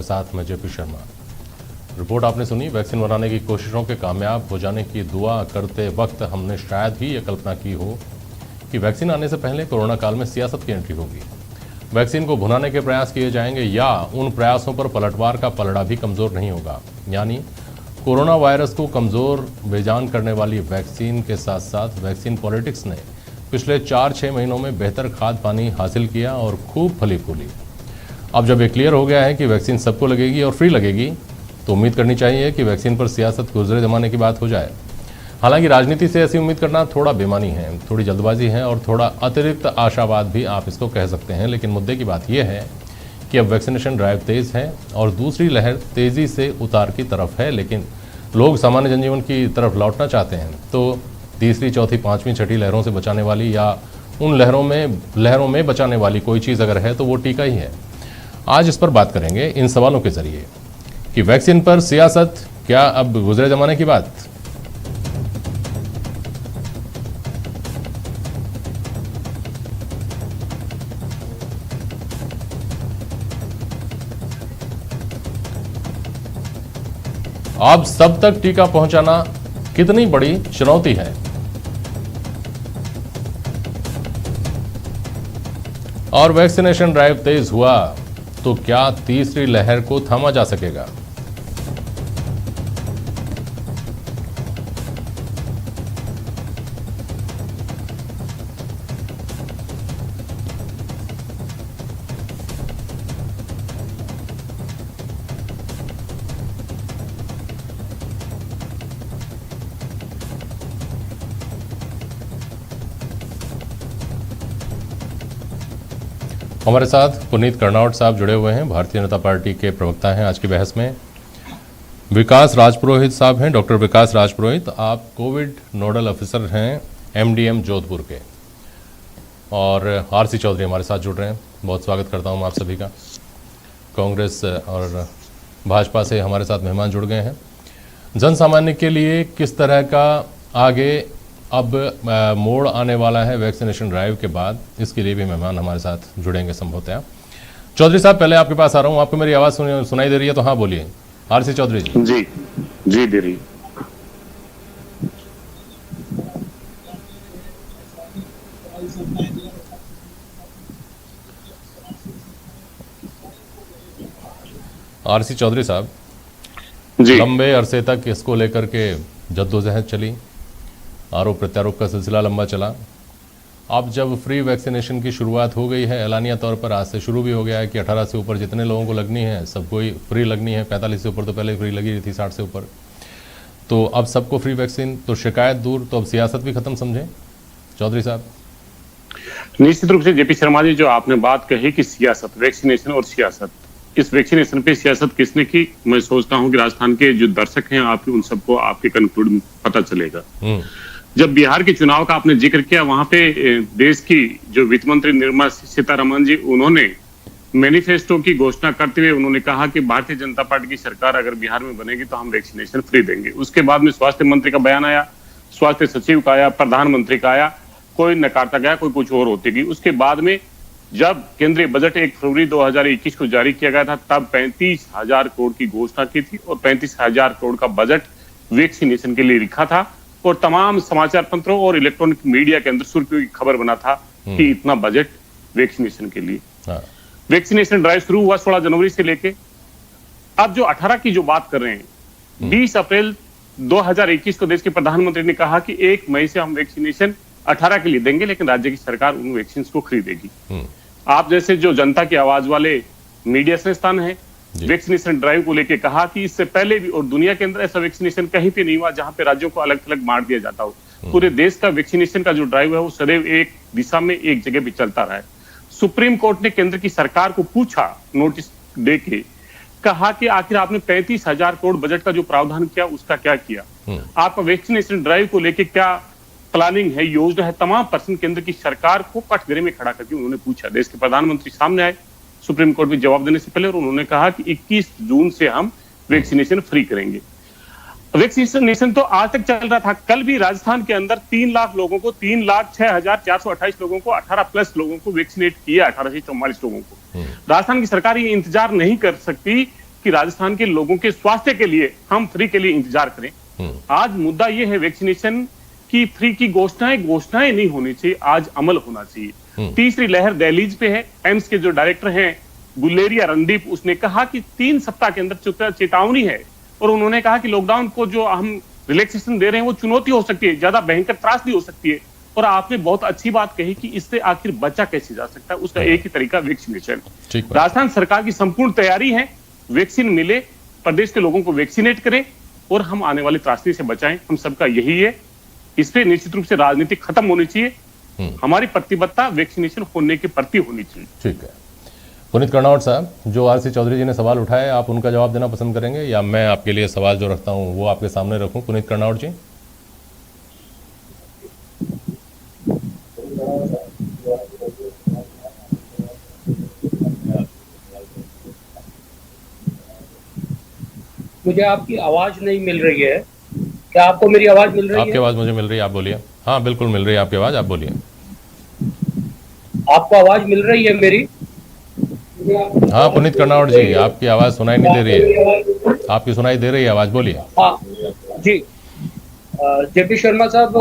साथ में JP Sharma. Report आपने सुनी। वैक्सीन बनाने की कोशिशों के कामयाब हो जाने की दुआ करते वक्त हमने शायद ही ये कल्पना की हो कि वैक्सीन आने से पहले कोरोना काल में सियासत की एंट्री होगी। वैक्सीन को भुनाने के प्रयास किए जाएंगे या उन प्रयासों पर पलटवार का पलड़ा भी कमज़ोर नहीं होगा। यानी कोरोना वायरस को कमज़ोर बेजान करने वाली वैक्सीन के साथ साथ वैक्सीन पॉलिटिक्स ने पिछले 4-6 महीनों में बेहतर खाद पानी हासिल किया और खूब फली फूली। अब जब ये क्लियर हो गया है कि वैक्सीन सबको लगेगी और फ्री लगेगी, तो उम्मीद करनी चाहिए कि वैक्सीन पर सियासत गुजरे ज़माने की बात हो जाए। हालांकि राजनीति से ऐसी उम्मीद करना थोड़ा बेमानी है, थोड़ी जल्दबाजी है और थोड़ा अतिरिक्त आशावाद भी आप इसको कह सकते हैं। लेकिन मुद्दे की बात यह है कि अब वैक्सीनेशन ड्राइव तेज़ है और दूसरी लहर तेज़ी से उतार की तरफ है, लेकिन लोग सामान्य जनजीवन की तरफ लौटना चाहते हैं। तो तीसरी, चौथी, पाँचवीं, छठी लहरों से बचाने वाली या उन लहरों में बचाने वाली कोई चीज़ अगर है तो वो टीका ही है। आज इस पर बात करेंगे इन सवालों के जरिए कि वैक्सीन पर सियासत क्या अब गुजरे जमाने की बात। अब सब तक टीका पहुंचाना कितनी बड़ी चुनौती है और वैक्सीनेशन ड्राइव तेज हुआ तो क्या तीसरी लहर को थामा जा सकेगा। हमारे साथ पुनीत कर्नावट साहब जुड़े हुए हैं, भारतीय जनता पार्टी के प्रवक्ता हैं। आज की बहस में विकास राजपुरोहित साहब हैं, डॉक्टर विकास राजपुरोहित। आप कोविड नोडल ऑफिसर हैं एमडीएम जोधपुर के, और आरसी चौधरी हमारे साथ जुड़ रहे हैं। बहुत स्वागत करता हूं आप सभी का। कांग्रेस और भाजपा से हमारे साथ मेहमान जुड़ गए हैं। जन सामान्य के लिए किस तरह का आगे अब मोड़ आने वाला है वैक्सीनेशन ड्राइव के बाद, इसके लिए भी मेहमान हमारे साथ जुड़ेंगे संभवतः। चौधरी साहब, पहले आपके पास आ रहा हूं। आपको मेरी आवाज़ सुनाई दे रही है तो हाँ बोलिए। आरसी चौधरी जी। जी दे रही। आरसी चौधरी साहब, लंबे अरसे तक इसको लेकर के जद्दोजहद चली, आरोप प्रत्यारोप का सिलसिला लंबा चला। अब जब फ्री वैक्सीनेशन की शुरुआत हो गई है, एलानिया तौर पर आज से शुरू भी हो गया है कि 18 से ऊपर जितने लोगों को लगनी है सबको ही फ्री लगनी है। 45 से ऊपर तो पहले फ्री लगी रही थी, 60 से ऊपर तो अब सबको फ्री वैक्सीन। तो शिकायत दूर, तो अब सियासत भी खत्म समझें चौधरी साहब। निश्चित रूप से जेपी शर्मा जी, जो आपने बात कही कि सियासत, वैक्सीनेशन और सियासत, इस वैक्सीनेशन पे सियासत किसने की, मैं सोचता हूं कि राजस्थान के जो दर्शक हैं आपके, उन सबको आपके कंक्लूड में पता चलेगा। जब बिहार के चुनाव का आपने जिक्र किया, वहां पे देश की जो वित्त मंत्री निर्मला सीतारमण जी, उन्होंने मैनिफेस्टो की घोषणा करते हुए उन्होंने कहा कि भारतीय जनता पार्टी की सरकार अगर बिहार में बनेगी तो हम वैक्सीनेशन फ्री देंगे। उसके बाद में स्वास्थ्य मंत्री का बयान आया, स्वास्थ्य सचिव का आया, प्रधानमंत्री का आया, कोई नकारता गया, कोई कुछ और होती गई। उसके बाद में जब केंद्रीय बजट 1 फरवरी 2021 को जारी किया गया था, तब 35,000 करोड़ की घोषणा की थी और 35,000 करोड़ का बजट वैक्सीनेशन के लिए लिखा था और तमाम समाचार पत्रों और इलेक्ट्रॉनिक मीडिया के अंदर सुर्खियों की खबर बना था कि इतना बजट वैक्सीनेशन के लिए। वैक्सीनेशन ड्राइव शुरू हुआ 16 जनवरी से लेके अब जो 18 की जो बात कर रहे हैं, 20 अप्रैल 2021 को देश के प्रधानमंत्री ने कहा कि 1 मई से हम वैक्सीनेशन 18 के लिए देंगे, लेकिन राज्य की सरकार उन वैक्सीन को खरीदेगी। आप जैसे जो जनता की आवाज वाले मीडिया संस्थान है, वैक्सीनेशन ड्राइव को लेकर कहा कि इससे पहले भी और दुनिया के अंदर ऐसा वैक्सीनेशन कहीं पे नहीं हुआ जहां पे राज्यों को अलग अलग बांट दिया जाता हो। पूरे देश का वैक्सीनेशन का जो ड्राइव है वो सदैव एक दिशा में, एक जगह पे चलता रहा है। सुप्रीम कोर्ट ने केंद्र की सरकार को पूछा, नोटिस दे के कहा कि आखिर आपने 35,000 करोड़ बजट का जो प्रावधान किया उसका क्या किया, आपका वैक्सीनेशन ड्राइव को लेकर क्या प्लानिंग है, योजना है। तमाम प्रश्न केंद्र की सरकार को कठघरे में खड़ा करके उन्होंने पूछा। देश के प्रधानमंत्री सामने आए सुप्रीम कोर्ट में जवाब देने से पहले और उन्होंने कहा कि 21 जून से हम वैक्सीनेशन फ्री करेंगे। वैक्सीनेशन तो आज तक चल रहा था। कल भी राजस्थान के अंदर 3 लाख लोगों को, 3,06,428 लोगों को, 18+ लोगों को वैक्सीनेट किया, 18 से 44 लोगों को। राजस्थान की सरकार ये इंतजार नहीं कर सकती कि राजस्थान के लोगों के स्वास्थ्य के लिए हम फ्री के लिए इंतजार करें। आज मुद्दा यह है वैक्सीनेशन की फ्री की घोषणाएं नहीं होनी चाहिए, आज अमल होना चाहिए। तीसरी लहर दहलीज पे है। एम्स के जो डायरेक्टर हैं गुलेरिया रणदीप, उसने कहा कि 3 सप्ताह के अंदर चेतावनी है, और उन्होंने कहा कि लॉकडाउन को जो हम रिलैक्सेशन दे रहे हैं वो चुनौती हो सकती है, ज्यादा भयंकर त्रासदी हो सकती है। और आपने बहुत अच्छी बात कही कि इससे आखिर बचा कैसे जा सकता है, उसका एक ही तरीका वैक्सीनेशन। राजस्थान सरकार की संपूर्ण तैयारी है, वैक्सीन मिले, प्रदेश के लोगों को वैक्सीनेट करें और हम आने वाली त्रासदी से बचाएं। हम सबका यही है। इस पे निश्चित रूप से राजनीति खत्म होनी चाहिए। हमारी प्रतिबद्धता वैक्सीनेशन होने के प्रति होनी चाहिए। ठीक है। पुनीत कर्नावट साहब, जो आरसी चौधरी जी ने सवाल उठाए, आप उनका जवाब देना पसंद करेंगे या मैं आपके लिए सवाल जो रखता हूं वो आपके सामने रखूं? पुनीत कर्नावट जी। मुझे आपकी आवाज नहीं मिल रही है, क्या आपको मेरी आवाज मिल रही है? आपकी आवाज मुझे मिल रही है, आप बोलिए। हाँ बिल्कुल मिल रही है आपकी आवाज, आप बोलिए। आपको आवाज मिल रही है मेरी? हाँ पुनीत कर्नावट जी, आपकी आवाज सुनाई नहीं दे रही है। आपकी सुनाई दे रही है आवाज, बोलिए। हाँ जी, जेपी शर्मा साहब